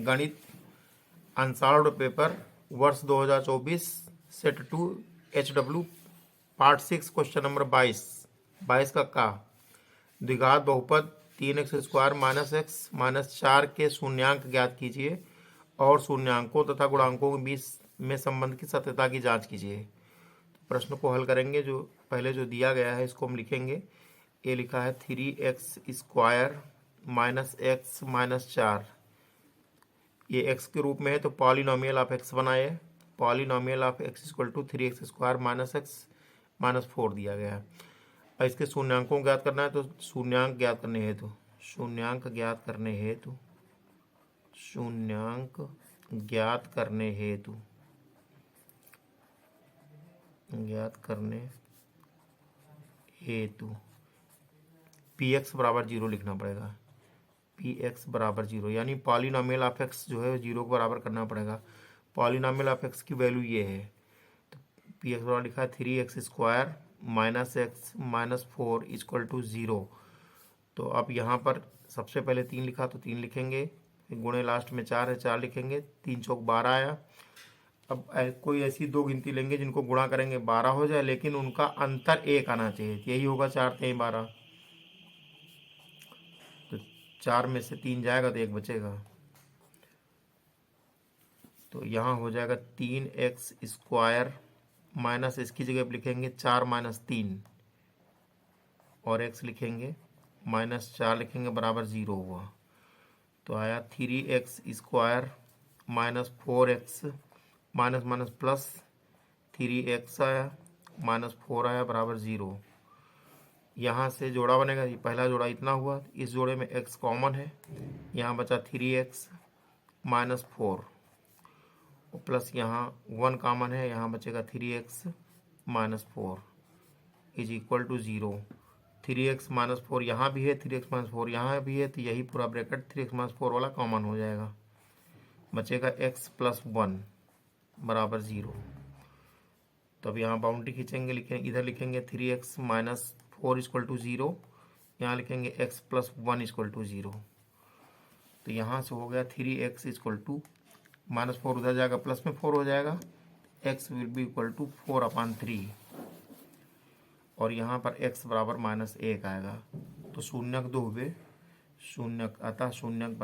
गणित unsolved paper वर्ष 2024 set 2 HW part 6 question number 22 का द्विघात बहुपद 3x² - x -4 के शून्यांक ज्ञात कीजिए और शून्यांकों तथा गुणांकों के बीच में संबंध की सत्यता की जांच कीजिए। तो प्रश्न को हल करेंगे। जो पहले जो दिया गया है इसको हम लिखेंगे। ये लिखा है 3x² - x -4, ये x के रूप में है तो पॉलिनोमियल ऑफ x बनाए। Polynomial of x = 3x² - x -4 दिया गया है। और इसके शून्यांकों ज्ञात करना है तो शून्यांक ज्ञात करने हेतु शून्यांक ज्ञात करने हेतु px बराबर 0 लिखना पड़ेगा। px बराबर 0 यानी पॉलिनोमियल ऑफ x जो है 0 को बराबर करना पड़ेगा। पॉलिनोमियल ऑफ x की वैल्यू ये है तो px बराबर लिखा है 3x² - x -4 = 0। तो अब यहाँ पर सबसे पहले 3 लिखा तो 3 लिखेंगे, गुणे लास्ट में 4 है 4 लिखेंगे, 3 चौक 12 आया। अब कोई ऐसी दो गिनती लेंगे जिनको गुणा करेंगे 12 हो जाए, लेकिन उनका अंतर 1 आना चाहिए। यही होगा 4 3 12। तो 4 में से 3 जाएगा तो 1 बचेगा। तो यहाँ हो जाएगा 3x² माइनस इसकी जगह पर लिखेंगे 4 - 3 और x लिखेंगे -4 लिखेंगे बराबर 0 हुआ। तो आया 3x² -4x minus plus 3x आया -4 आया बराबर 0। यहाँ से जोड़ा बनेगा। ये पहला जोड़ा इतना हुआ, इस जोड़े में x कॉमन है, यहाँ बचा 3x -4 और प्लस यहाँ 1 कॉमन है, यहाँ बचेगा 3x -4 = 0। 3x -4 यहाँ भी है, 3x -4 यहाँ भी है, तो यही पूरा ब्रैकेट 3x -4 वाला कॉमन हो जाएगा। बचेगा x + 1 बराबर 0। तो अब यहाँ बाउंड्री खींचेंगे, लिखेंगे इधर लिखेंगे 3x -4 = 0, यहाँ लिखेंगे x + 1 = 0। तो यहाँ से हो गया 3x = -4 उधर जाएगा प्लस में 4 हो जाएगा, x will be = 4/3 और यहाँ पर x बराबर -1 आएगा। तो शून्यक 2 हुए, शून्यक अतः शून्यक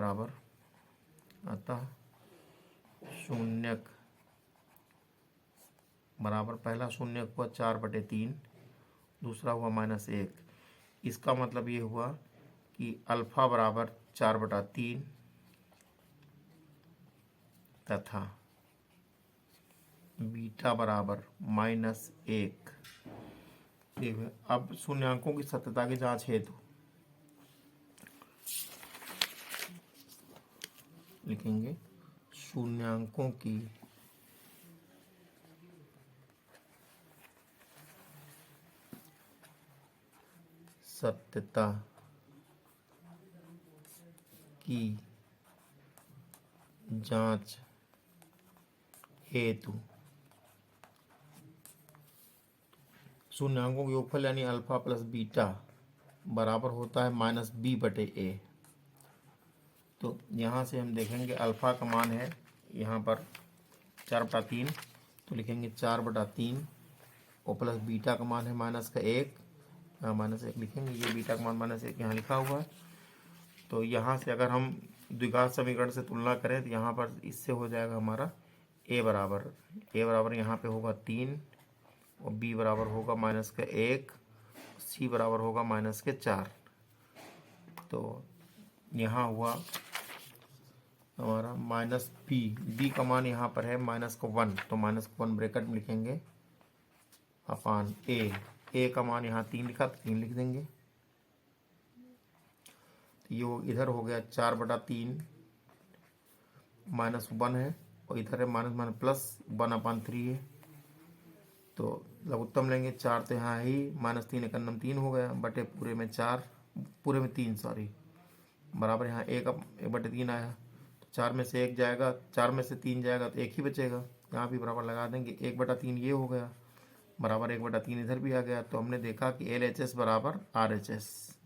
बराबर पहला शून्यक हुआ 4/3, दूसरा हुआ -1। इसका मतलब ये हुआ कि अल्फा बराबर 4/3 तथा बीटा बराबर -1। अब शून्यांकों की सत्यता की जांच हेतु लिखेंगे शून्यांकों की सत्यता की जांच हेतु शून्यांकों के योगफल यानी अल्फा प्लस बीटा बराबर होता है -b/a। तो यहाँ से हम देखेंगे अल्फा का मान है यहाँ पर 4/3, तो लिखेंगे 4/3 और प्लस बीटा का मान है -1, यहाँ -1 लिखेंगे। ये बीटा का मान -1 यहाँ लिखा हुआ है। तो यहाँ से अगर हम द्विघात समीकरण से तुलना करें तो यहाँ पर इससे हो जाएगा हमारा a बराबर यहाँ पे होगा 3 और b बराबर होगा -1, c बराबर होगा -4। तो यहाँ हुआ हमारा -b का मान यहाँ पर है -1, तो -1 ब्रैकेट में लिखेंगे अपान a का मान यहाँ 3 लिखा तो 3 लिख देंगे। तो ये इधर हो गया 4/3 -1 है और इधर है माइनस प्लस 1/3 है। तो लघुत्तम लेंगे 4 तो यहाँ ही -3 एकन्नम 3 हो गया बटे पूरे में 3 सॉरी बराबर यहाँ 1/3 आया। तो 4 में से 1 जाएगा, 4 में से 3 जाएगा तो 1 ही बचेगा, यहाँ भी बराबर लगा देंगे। 1/3 ये हो गया बराबर 1/3 इधर भी आ गया। तो हमने देखा कि LHS बराबर RHS।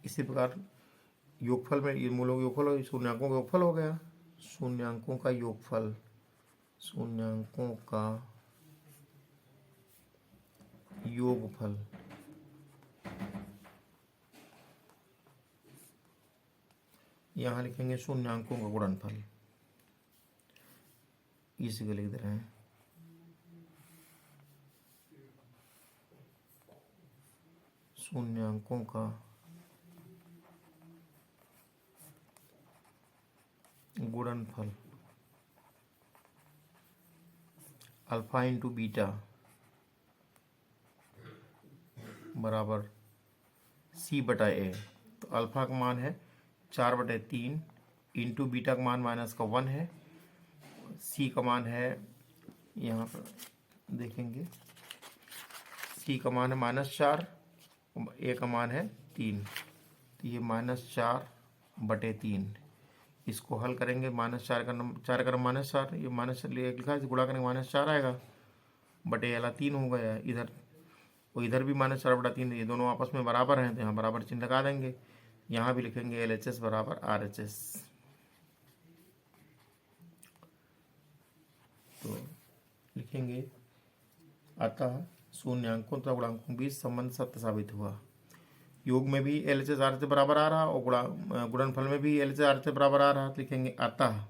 इसी प्रकार योगफल में ये मूलों का योगफल हो, शून्यांकों का योगफल हो गया, शून्यांकों का योगफल, शून्यांकों का योगफल। यहाँ लिखेंगे शून्यांकों का गुणनफल, इसी को लिख दे रहे हैं। शून्यांकों का गुणनफल अल्फा इंटू बीटा बराबर सी बटा ए। तो अल्फा का मान है 4/3 इंटू बीटा का मान -1 है, सी का मान है, यहाँ पर देखेंगे सी का मान है -4, ए का मान है 3, तो ये -4/3। इसको हल करेंगे, -4 का -4 ये -4 लिखा है, गुणा करेंगे -4 आएगा, बटे वाला 3 हो गया इधर, और इधर भी -4/3, ये दोनों आपस में बराबर हैं, तो यहाँ बराबर चिन्ह लगा देंगे। यहाँ भी लिखेंगे LHS बराबर RHS। तो लिखेंगे अतः शून्यांकों तथा गुणांकों के बीच संबंध सत्य साबित हुआ। योग में भी LHS RHS बराबर आ रहा, और गुणनफल में भी LHS RHS बराबर आ रहा। तो लिखेंगे अतः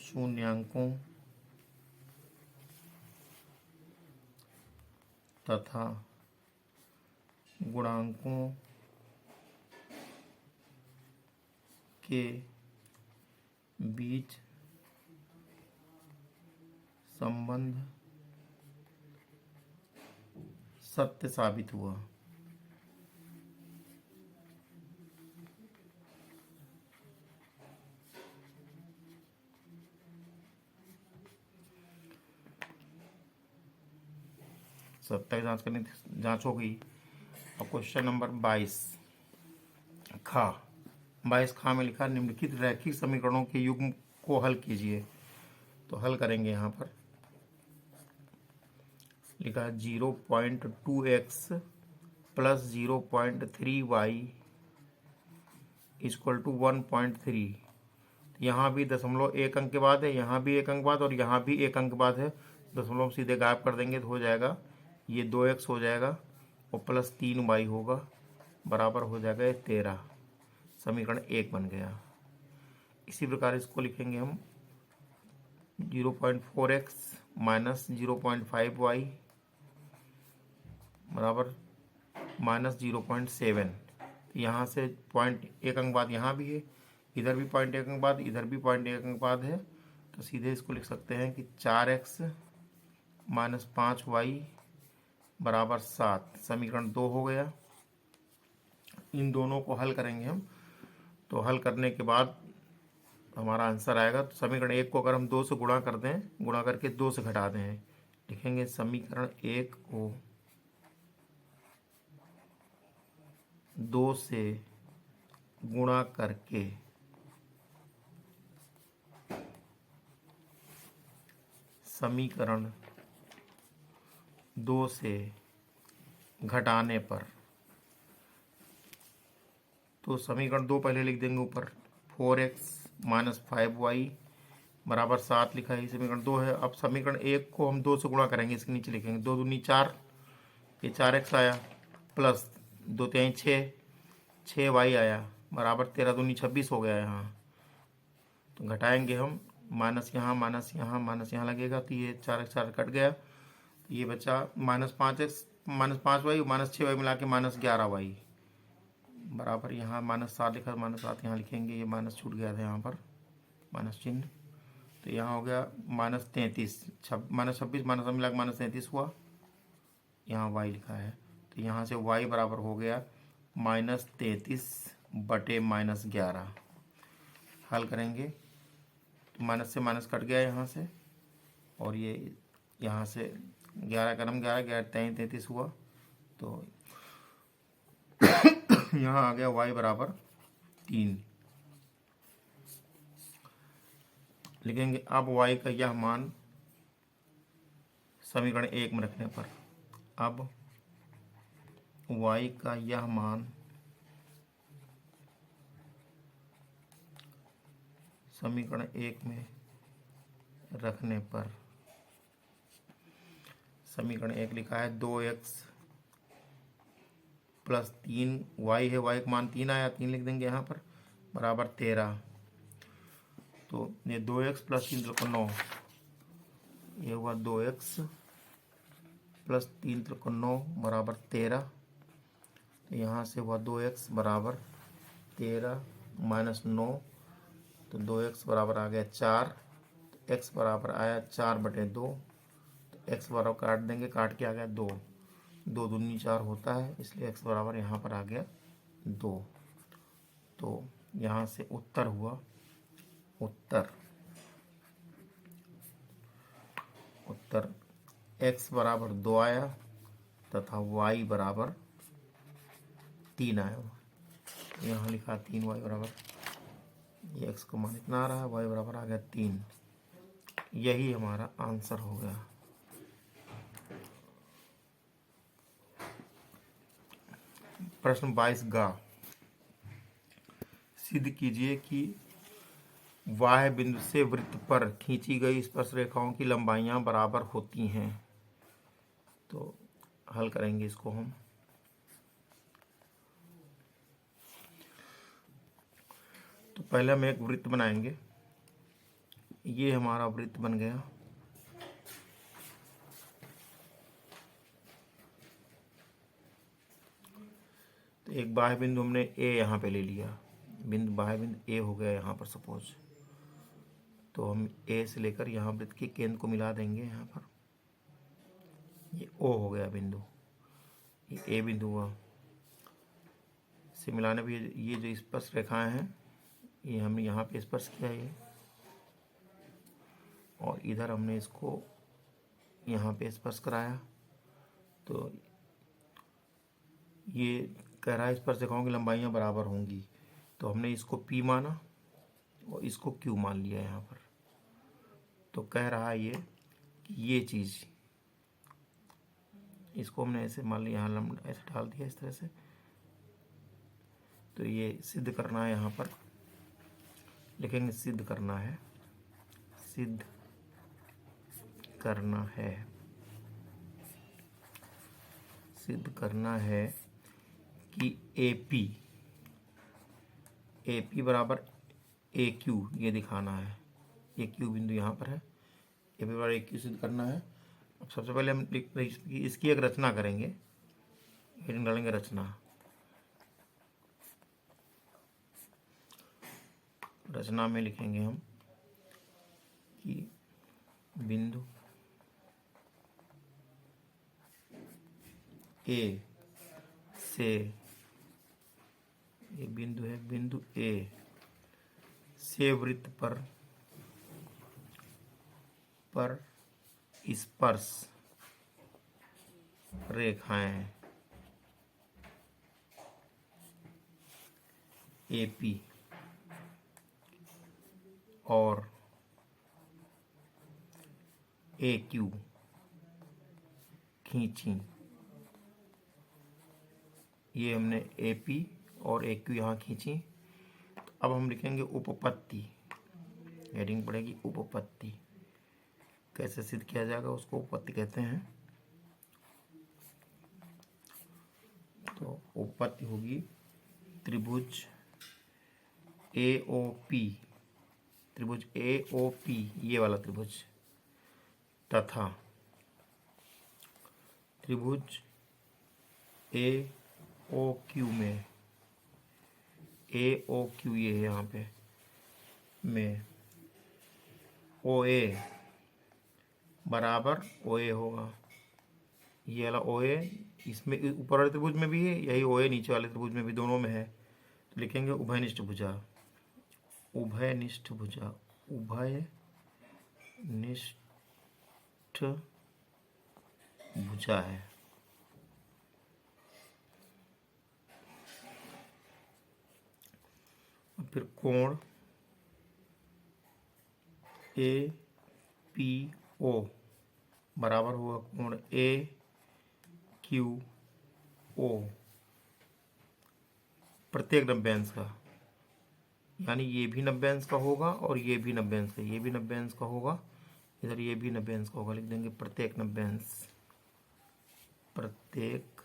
शून्यांकों तथा गुणांकों के बीच संबंध सत्य साबित हुआ। सत्य जांच करनी, जांच हो गई। अब क्वेश्चन नंबर 22 खा, 22 खा में लिखा निम्नलिखित रैखिक समीकरणों के युग्म को हल कीजिए। तो हल करेंगे, यहाँ पर लिखा 0.2x plus 0.3y equal to 1.3। यहाँ भी दशमलव एक अंक के बाद है, यहाँ भी एक अंक बाद, और यहाँ भी एक अंक बाद है। दशमलव सीधे गायब कर देंगे तो हो जाएगा, ये 2x हो जाएगा और प्लस 3y होगा, बराबर हो जाएगा 13। समीकरण 1 बन गया। इसी प्रकार इसको लिखेंगे हम 0.4x माइनस 0.5y बराबर -0.7। यहाँ से 0.1 अंक बाद यहाँ भी है, इधर भी 0.1 अंक बाद, इधर भी 0.1 अंक बाद है। तो सीधे इसको लिख सकते हैं कि 4x माइनस 5y बराबर 7। समीकरण 2 हो गया। इन दोनों को हल करेंगे हम। तो हल करने के बाद हमारा आंसर आएगा। तो समीकरण 1 को अगर हम 2 से गुणा कर दें, गुणा करके 2 से घटा दें, लिखेंगे समीकरण 1 को 2 से गुणा करके समीकरण 2 से घटाने पर, तो समीकरण 2 पहले लिख देंगे ऊपर, 4x माइनस 5y बराबर 7 लिखा है, समीकरण 2 है। अब समीकरण 1 को हम 2 से गुणा करेंगे, इसके नीचे लिखेंगे 2 दूनी 4, ये 4x आया, प्लस 2 3 6y आया, बराबर 13 दूनी 26 हो गया यहाँ। तो घटाएंगे हम, माइनस यहाँ माइनस यहाँ माइनस यहाँ लगेगा, तो ये 4x 4 कट गया, तो ये बचा -5x minus 5y minus 6y मिला के -11y बराबर, यहाँ -7 लिखा, -7 यहाँ लिखेंगे, ये माइनस छूट गया था यहाँ पर माइनस चिन्ह, तो यहाँ हो गया -33, -26 माइनस मिला के -33 हुआ, यहाँ y लिखा है। तो यहाँ से y बराबर हो गया -33 बटे -11। हल करेंगे तो माइनस से माइनस कट गया यहाँ से, और ये यहाँ से 11 कलम 11 33 हुआ, तो यहाँ आ गया y बराबर 3। लिखेंगे अब y का यह मान समीकरण 1 में रखने पर, अब y का यह मान समीकरण 1 में रखने पर समीकरण 1 लिखा है 2x प्लस 3y है, y का मान 3 आया, 3 लिख देंगे यहाँ पर, बराबर 13। तो ये 2x प्लस 3 त्रिकोण 9, ये हुआ 2x प्लस 3 त्रिकोण 9 बराबर 13। तो यहाँ से हुआ 2x बराबर 13 माइनस 9, तो 2x बराबर आ गया 4, तो x बराबर आया 4/2। तो x बराबर काट देंगे, काट के आ गया 2, 2 दूनी 4 होता है, इसलिए x बराबर यहाँ पर आ गया 2। तो यहाँ से उत्तर हुआ, उत्तर x बराबर 2 आया तथा y बराबर 3 आया। यहाँ लिखा 3y बराबर, ये x का मान इतना आ रहा है, y बराबर आ गया 3। यही हमारा आंसर हो गया। प्रश्न 22 गा, सिद्ध कीजिए कि वाह्य बिंदु से वृत्त पर खींची गई स्पर्श रेखाओं की लंबाइयां बराबर होती हैं। तो हल करेंगे इसको हम। तो पहले हम एक वृत्त बनाएंगे, ये हमारा वृत्त बन गया। तो एक बाह्य बिंदु हमने ए यहाँ पे ले लिया, बाह्य बिंदु ए हो गया यहाँ पर सपोज। तो हम ए से लेकर यहाँ वृत्त के केंद्र को मिला देंगे यहाँ पर, ये ओ हो गया बिंदु, ये ए बिंदु हुआ। से मिलाने पर ये जो स्पर्श रेखाएं हैं, ये हमने यहाँ पे स्पर्श किया ये, और इधर हमने इसको यहाँ पे स्पर्श कराया। तो ये कह रहा है स्पर्श रेखाओं की लंबाइयाँ बराबर होंगी, तो हमने इसको P माना और इसको Q मान लिया यहाँ पर। तो कह रहा है ये कि ये चीज़, इसको हमने ऐसे मान लिया, यहाँ ऐसे डाल दिया इस तरह से। तो ये सिद्ध करना है, यहाँ पर लिखेंगे सिद्ध करना है, सिद्ध करना है, सिद्ध करना है कि AP बराबर AQ, ये दिखाना है। AQ बिंदु यहाँ पर है, AP बराबर AQ सिद्ध करना है। अब सबसे पहले हम इसकी एक रचना करेंगे, हेडिंग डालेंगे रचना। रचना में लिखेंगे हम कि बिंदु ए से, ये बिंदु है, बिंदु ए से वृत्त पर स्पर्श रेखाएं AP और AQ खींची। ये हमने AP और AQ यहाँ खींची। तो अब हम लिखेंगे उपपत्ति, हेडिंग पड़ेगी उपपत्ति। कैसे सिद्ध किया जाएगा, उसको उपपत्ति कहते हैं। तो उपपत्ति होगी त्रिभुज AOP, त्रिभुज AOP ये वाला त्रिभुज, तथा त्रिभुज AOQ में, AOQ ये है यहाँ पे में, OA बराबर OA होगा। ये वाला OA इसमें ऊपर वाले त्रिभुज में भी है, यही OA नीचे वाले त्रिभुज में भी, दोनों में है। तो लिखेंगे उभयनिष्ठ भुजा, उभयनिष्ठ भुजा, उभयनिष्ठ भुजा है। फिर कोण APO बराबर हुआ कोण AQO, प्रत्येक नब्यांश का यानी ये भी 90 अंश का होगा और ये भी 90 अंश का, ये भी 90 अंश का होगा, इधर ये भी 90 अंश का होगा। लिख देंगे प्रत्येक 90 अंश, प्रत्येक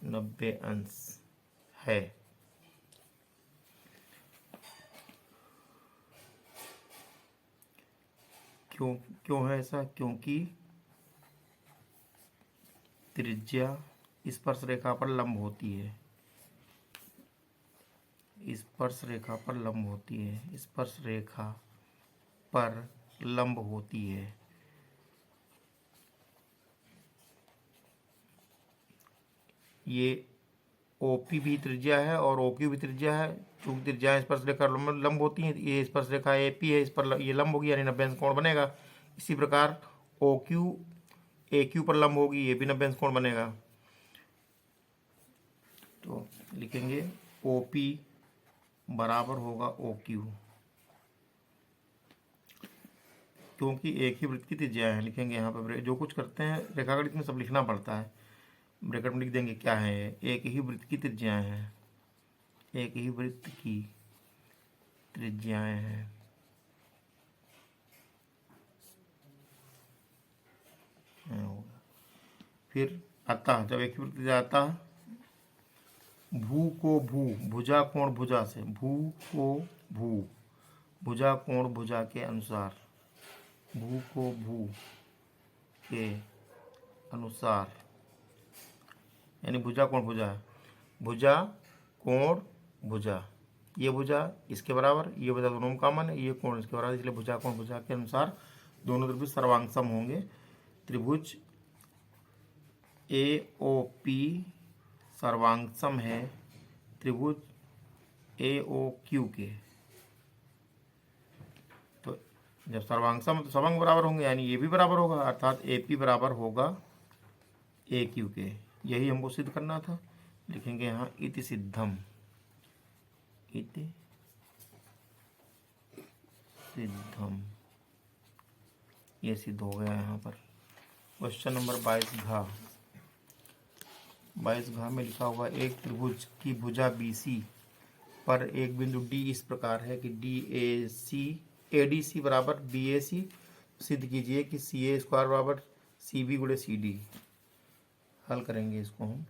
90 अंश है। क्यों क्यों है ऐसा? क्योंकि त्रिज्या स्पर्श रेखा पर लंब होती है, स्पर्श रेखा पर लंब होती है, स्पर्श रेखा पर लंब होती है। ये ओपी भी त्रिज्या है और ओक्यू भी त्रिज्या है। चूंकि त्रिज्या स्पर्श रेखा लंब होती है, ये स्पर्श रेखा एपी है, इस पर ये लंब होगी, यानी 90 अंश कोण बनेगा। इसी प्रकार ओक्यू एक्यू पर लंब होगी, ये भी 90 अंश कोण बनेगा। तो लिखेंगे ओपी बराबर होगा ओक्यू, क्योंकि एक ही वृत्त की त्रिज्या है। लिखेंगे यहाँ पर, जो कुछ करते हैं रेखागणित में सब लिखना पड़ता है। ब्रैकेट में लिख देंगे क्या है, एक ही वृत्त की त्रिज्याएं हैं, एक ही वृत्त की त्रिज्याएं हैं। फिर अतः, जब एक ही वृत्त त्रिज्या अतः भू को भू, भुजा कोण भुजा से, भू को भू, भुजा कोण भुजा के अनुसार, भू को भू के अनुसार, यानी भुजा कोण भुजा है, भुजा कोण भुजा, ये भुजा इसके बराबर, ये भुजा दोनों में कॉमन है, ये कोण इसके बराबर, इसलिए भुजा कोण भुजा के अनुसार दोनों त्रिभुज सर्वांगसम होंगे। त्रिभुज ए ओ पी सर्वांगसम है त्रिभुज ए ओ क्यू के। तो जब सर्वांगसम तो सब अंग बराबर होंगे, यानी ये भी बराबर होगा, अर्थात ए पी बराबर होगा ए क्यू के। यही हमको सिद्ध करना था। लिखेंगे यहाँ इति सिद्धम, इति सिद्धम, ये सिद्ध हो गया यहाँ पर। क्वेश्चन नंबर 22 घ में लिखा हुआ, एक त्रिभुज की भुजा BC पर एक बिंदु D इस प्रकार है कि ADC बराबर BAC। सिद्ध कीजिए कि CA स्क्वायर बराबर CB गुणे CD। हल करेंगे इसको हम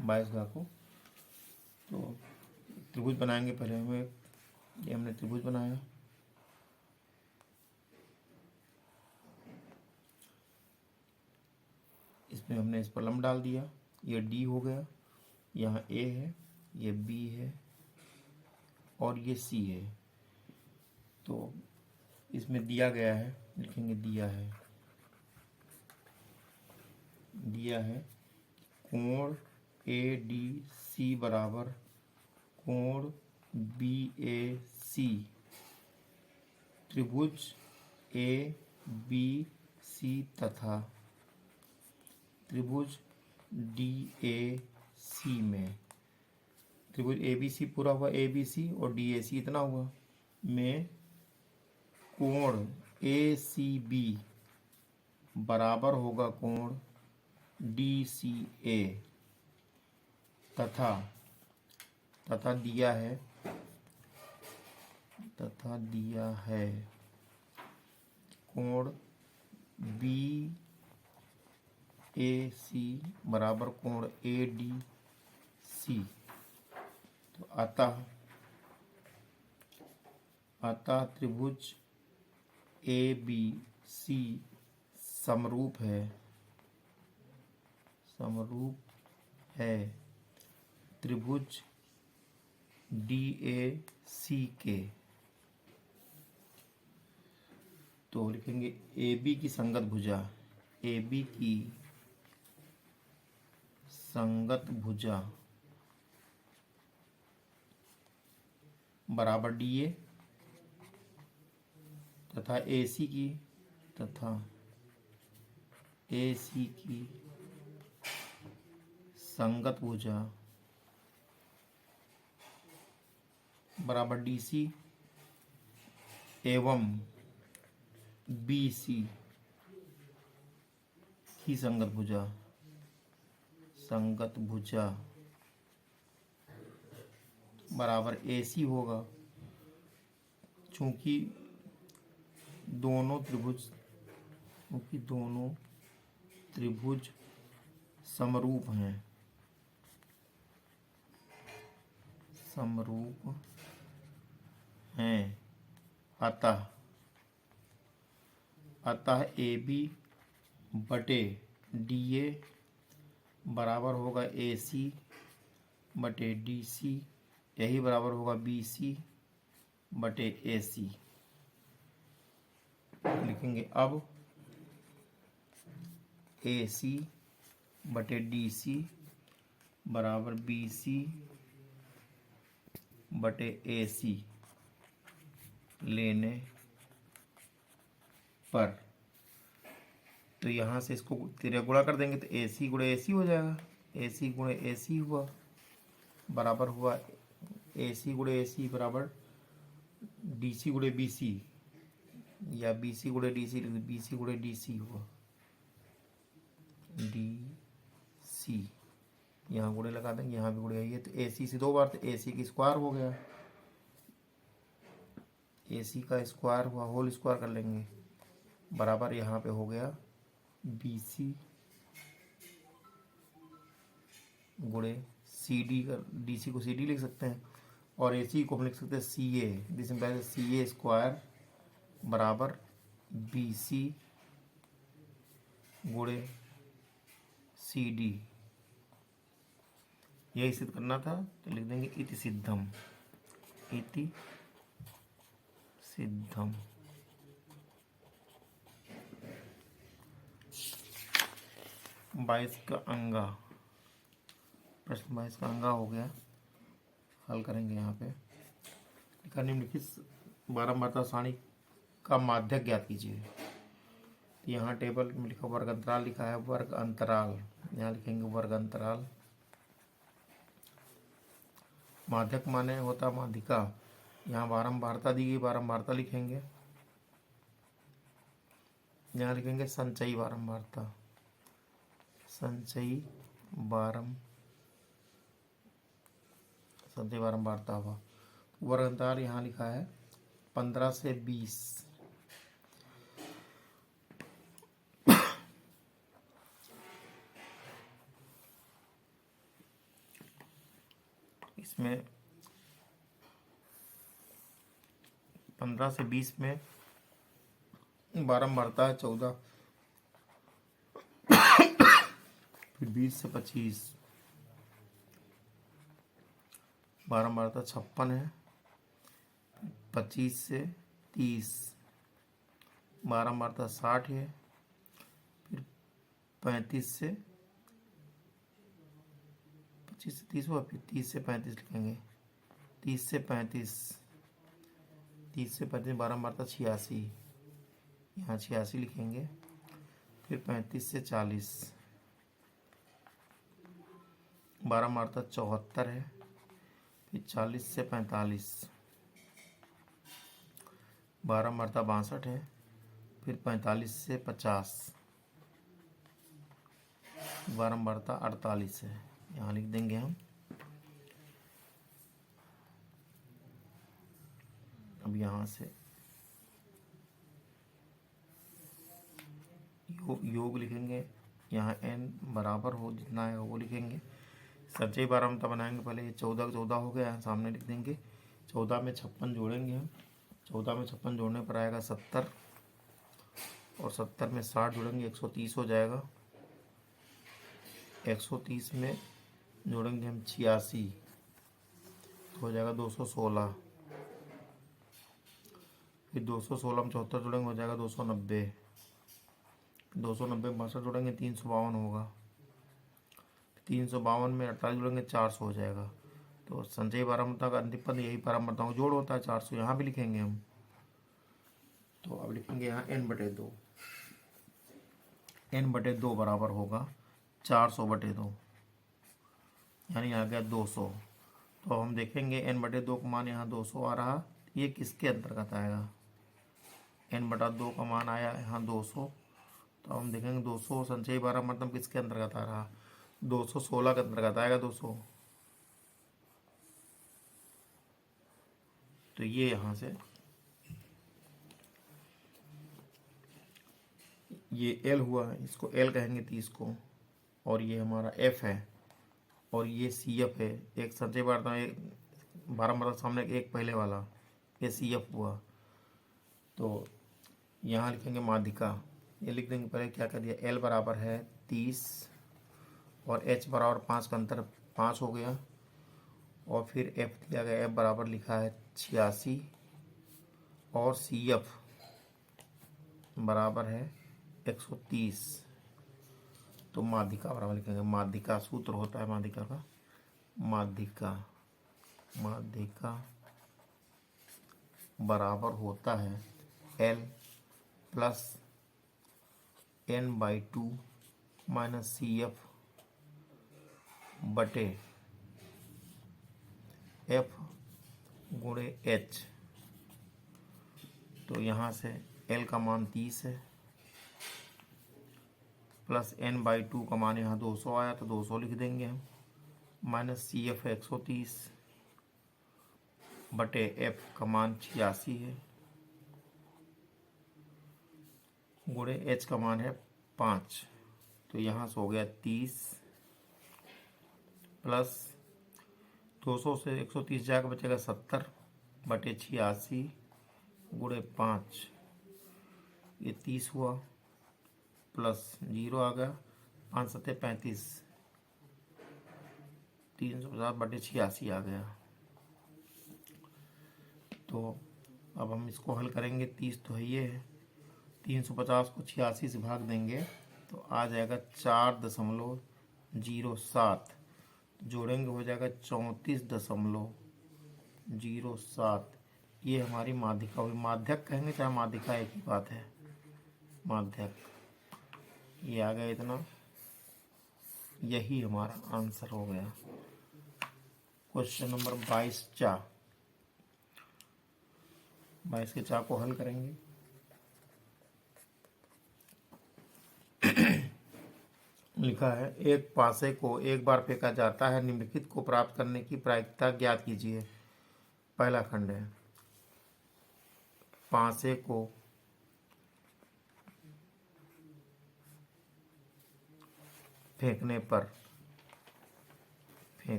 22 घ को। तो त्रिभुज बनाएंगे पहले हमें, ये हमने त्रिभुज बनाया, इसमें हमने इस पर लंब डाल दिया, ये D हो गया, यहाँ A है, ये B है और ये C है। तो इसमें दिया गया है, लिखेंगे दिया है कोण ADC बराबर कोण BAC। त्रिभुज ABC तथा त्रिभुज DAC में, त्रिभुज ABC पूरा हुआ ABC और DAC इतना हुआ, में कोण ACB बराबर होगा कोण DCA तथा दिया है कोण BAC बराबर कोण ADC। तो अतः त्रिभुज ABC समरूप है त्रिभुज DAC के। तो लिखेंगे AB की संगत भुजा, AB की संगत भुजा बराबर DA तथा AC की संगत भुजा बराबर DC एवं BC की संगत बराबर ए सी होगा, चूँकि दोनों त्रिभुज समरूप हैं, अतः ए बी बटे डी ए बराबर होगा ए सी बटे डी सी, यही बराबर होगा बी सी बटे ए सी। लिखेंगे अब ए सी बटे डी सी बराबर बी सी बटे ए सी लेने पर, तो यहाँ से इसको तिरे गुणा कर देंगे तो ए सी गुणे ए सी हो जाएगा, ए सी गुणे ए सी हुआ बराबर हुआ ए सी गुणे ए सी बराबर डी सी गुणे बी सी, या बी सी गुणे डी सी, बी सी गुणे डी सी हुआ, डी सी यहाँ गुणे लगा देंगे, यहाँ भी गुणे आई है तो ए सी से 2 बार, तो ए सी की स्क्वायर हो गया, ए सी का स्क्वायर हुआ, होल स्क्वायर कर लेंगे बराबर यहाँ पे हो गया बी सी गुणे सी डी का, डी सी को सी डी लिख सकते हैं और ए सी को हम लिख सकते हैं सी ए, जिसमें पहले सी ए स्क्वायर बराबर बी सी गुणे सी डी, यही सिद्ध करना था तो लिख देंगे इति सिद्धम, इति सिद्धम। बाईस का अंगा, प्रश्न 22 का अंगा हो गया, हल करेंगे यहाँ पे। लिखा निम्नलिखित बारंबारता सारणी का माध्यक ज्ञात कीजिए। तो यहाँ टेबल में लिखा वर्ग अंतराल लिखा है, वर्ग अंतराल, यहाँ लिखेंगे वर्ग अंतराल। माध्यक माने होता माध्यिका, यहाँ बारंबारता दी गई, बारंबारता लिखेंगे, यहाँ लिखेंगे संचयी बारंबारता, संचयी बारंबारता हुआ। वर्ग अंतराल यहाँ लिखा है 15 से 20, इसमें 15 से 20 में बारंबारता है 14, फिर 20 से 25 बारंबारता 56 है, 25 से 30 बारंबारता 60 है, फिर 35 से 30 हुआ, फिर 30 से 35 लिखेंगे, 30 से 35 बारंबारता 86, यहाँ 86 लिखेंगे, फिर 35 से 40 बारंबारता 74 है, फिर 40 से 45 बारंबारता 62 है, फिर 45 से 50 बारंबारता 48 है, यहाँ लिख देंगे हम। अब यहाँ से योग लिखेंगे, यहाँ n बराबर हो जितना है वो लिखेंगे। संचयी बारंबारता बनाएंगे, पहले ये 14 14 हो गया, यहाँ सामने लिख देंगे। 14 में 56 जोड़ेंगे हम, 14 में 56 जोड़ने पर आएगा 70, और 70 में 60 जोड़ेंगे 130 हो जाएगा। 130 में जोड़ेंगे हम 86 तो हो जाएगा 216, फिर 216 में 74 जोड़ेंगे हो जाएगा 290, 290 में 62 जोड़ेंगे 352 होगा, 352 में 48 जोड़ेंगे 400 हो जाएगा। तो संचयी बारंबारता का अंतिम पद यही बारंबारताओं का जोड़ होता है 400, यहाँ भी लिखेंगे हम। तो अब लिखेंगे यहाँ n/2, n/2 बराबर होगा 400/2, यानी आ गया 200। तो हम देखेंगे n/2 का मान यहाँ 200 आ रहा, ये किसके अंतर्गत आएगा, n/2 का मान आया यहाँ 200, तो हम देखेंगे 200 संचयी बारंबारता में किसके अंतर्गत आ रहा, 216 के अंतर्गत आएगा 200। तो ये यहाँ से ये एल हुआ है, इसको एल कहेंगे 30 को, और ये हमारा एफ है, और ये सी एफ है। एक संचय वार्ता एक 12 मतलब सामने एक पहले वाला, ये सी एफ हुआ। तो यहाँ लिखेंगे माध्यिका, ये लिख देंगे। पहले क्या कर दिया, एल बराबर है 30 और एच बराबर 5 का अंतर 5 हो गया, और फिर एफ दिया गया, एफ बराबर लिखा है 86 और सी एफ बराबर है 130। तो माध्यिका बराबर लिखेंगे, माध्यिका सूत्र होता है माध्यिका का, माध्यिका बराबर होता है L plus n/2 minus C F बटे एफ गुणे एच। तो यहाँ से एल का मान 30 है, प्लस n/2 का मान यहाँ 200 आया तो 200 लिख देंगे हम, माइनस सी एफ है 130 बटे एफ का मान 86 है, गुणे एच का मान है 5। तो यहाँ से हो गया 30 प्लस 200 से 130 जाकर बचेगा 70 बटे 86 गुणे 5, ये 30 हुआ, प्लस 0 आ गया, 5 सत्ते 35, 350 बटे 86 आ गया। तो अब हम इसको हल करेंगे, 30 तो है ये है, 350 को 86 से भाग देंगे तो आ जाएगा 4.07, जोड़ेंगे हो जाएगा 34.07। ये हमारी माध्यिका हुई, माध्यक कहेंगे चाहे माध्यिका एक ही बात है, माध्यक। ये आ गया इतना, यही हमारा आंसर हो गया। क्वेश्चन नंबर 22 चा 22 के चा को हल करेंगे। लिखा है, एक पासे को एक बार फेंका जाता है, निम्नलिखित को प्राप्त करने की प्रायिकता ज्ञात कीजिए। पहला खंड है, पासे को फेंकने पर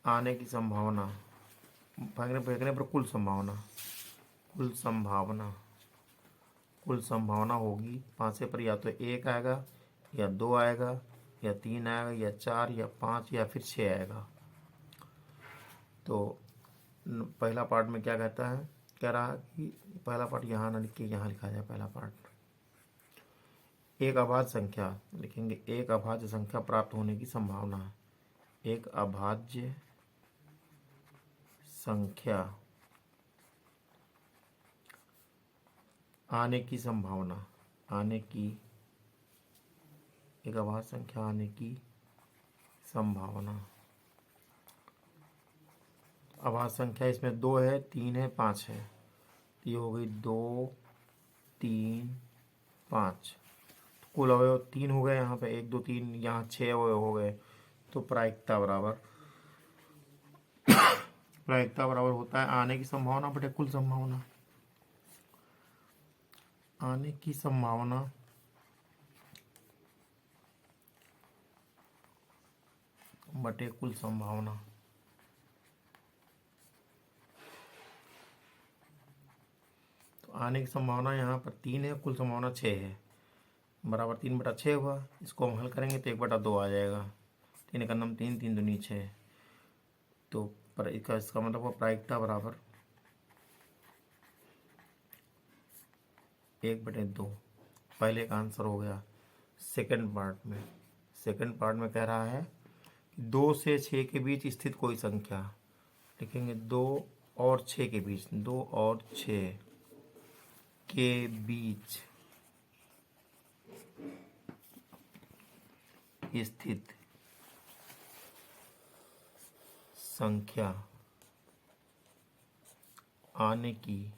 आने की संभावना, फेंकने पर कुल संभावना होगी पासे पर, या तो 1 आएगा या 2 आएगा या 3 आएगा या 4 या 5 या फिर 6 आएगा। तो पहला पार्ट में क्या कहता है, कह रहा है कि पहला पार्ट यहाँ ना लिख के यहाँ लिखा जाए। पहला पार्ट, एक अभाज्य संख्या लिखेंगे, एक अभाज्य संख्या प्राप्त होने की संभावना है। एक अभाज्य संख्या आने की संभावना, एक अभाज्य संख्या आने की संभावना। अभाज्य संख्या इसमें 2 है, 3 है, 5 है, तो ये हो गई 2 3 5। कुल अवयव 3 हो गए यहाँ पे, 1 2 3, यहाँ 6 अवयव हो गए। तो प्रायिकता बराबर होता है आने की संभावना बटे कुल संभावना। आने की संभावना बटे कुल संभावना। तो आने की संभावना यहाँ पर 3 है, कुल संभावना 6 है, बराबर 3/6 हुआ। इसको हम हल करेंगे तो 1/2 आ जाएगा, 3 का नम 3, 3 दूनी 6। तो पर इसका मतलब हुआ प्रायिकता बराबर 1/2। पहले का आंसर हो गया। सेकंड पार्ट में कह रहा है 2 से 6 के बीच स्थित कोई संख्या, लिखेंगे 2 और 6 के बीच, 2 और 6 के बीच स्थित संख्या आने की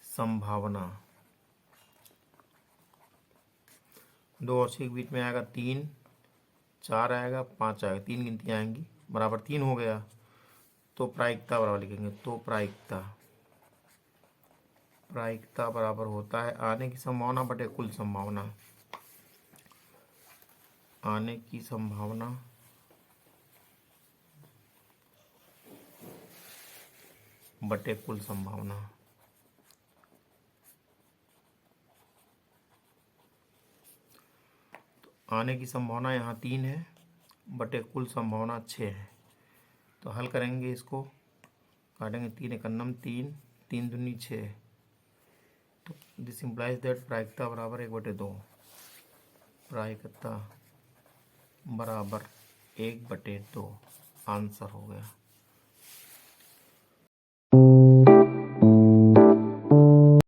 संभावना। 2 और 6 के बीच में आएगा 3 4 आएगा, 5 आएगा, 3 गिनतियाँ आएंगी, बराबर 3 हो गया। तो प्रायिकता बराबर लिखेंगे, तो प्रायिकता बराबर होता है आने की संभावना बटे कुल संभावना। आने की संभावना बटे कुल संभावना। तो आने की संभावना यहाँ 3 है बटे कुल संभावना 6 है। तो हल करेंगे, इसको काटेंगे, 3 एकन्नम 3, 3 दूनी 6। तो दिस इम्प्लाइज दैट प्रायिकता बराबर 1/2। प्रायिकता बराबर 1/2 आंसर हो गया।